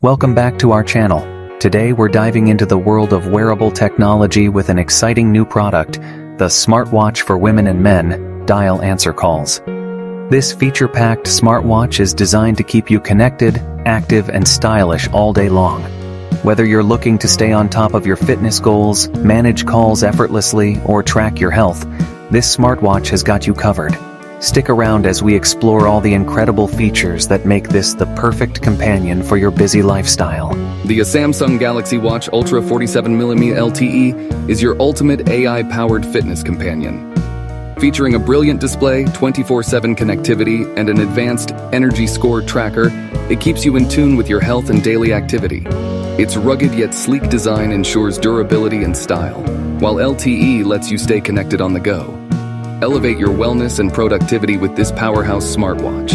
Welcome back to our channel. Today we're diving into the world of wearable technology with an exciting new product, the smartwatch for women and men, Dial Answer Calls. This feature-packed smartwatch is designed to keep you connected, active, and stylish all day long. Whether you're looking to stay on top of your fitness goals, manage calls effortlessly, or track your health, this smartwatch has got you covered. Stick around as we explore all the incredible features that make this the perfect companion for your busy lifestyle. The Samsung Galaxy Watch Ultra 47mm LTE is your ultimate AI-powered fitness companion. Featuring a brilliant display, 24/7 connectivity, and an advanced energy score tracker, it keeps you in tune with your health and daily activity. Its rugged yet sleek design ensures durability and style, while LTE lets you stay connected on the go. Elevate your wellness and productivity with this powerhouse smartwatch.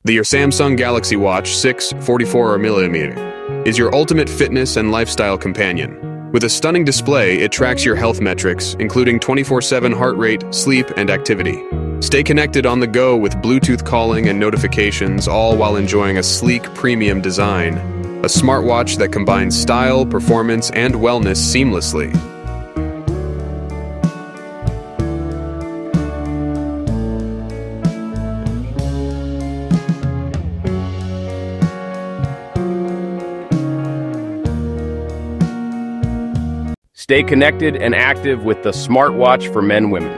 The Samsung Galaxy Watch 6 44mm is your ultimate fitness and lifestyle companion. With a stunning display, it tracks your health metrics, including 24/7 heart rate, sleep, and activity. Stay connected on the go with Bluetooth calling and notifications, all while enjoying a sleek, premium design. A smartwatch that combines style, performance, and wellness seamlessly. Stay connected and active with the smartwatch for men and women.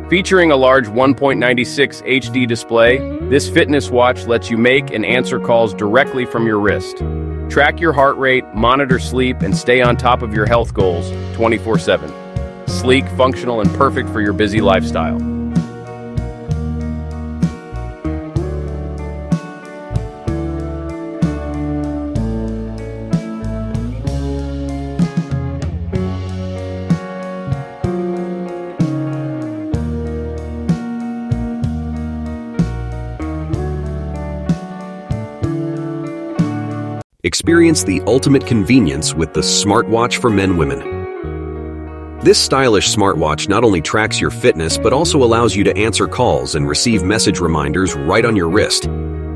Featuring a large 1.96 HD display, this fitness watch lets you make and answer calls directly from your wrist. Track your heart rate, monitor sleep, and stay on top of your health goals 24/7. Sleek, functional, and perfect for your busy lifestyle. Experience the ultimate convenience with the smartwatch for men and women. This stylish smartwatch not only tracks your fitness but also allows you to answer calls and receive message reminders right on your wrist.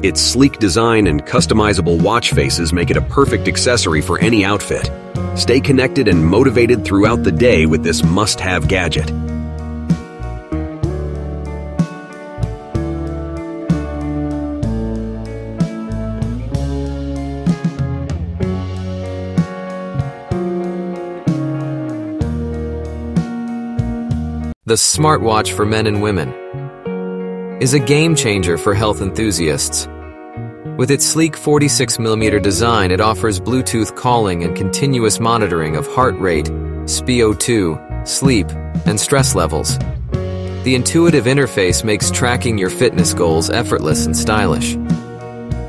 Its sleek design and customizable watch faces make it a perfect accessory for any outfit. Stay connected and motivated throughout the day with this must-have gadget. The smartwatch for men and women is a game changer for health enthusiasts. With its sleek 46mm design, it offers Bluetooth calling and continuous monitoring of heart rate, SpO2, sleep, and stress levels. The intuitive interface makes tracking your fitness goals effortless and stylish.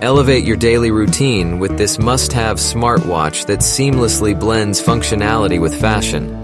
Elevate your daily routine with this must-have smartwatch that seamlessly blends functionality with fashion.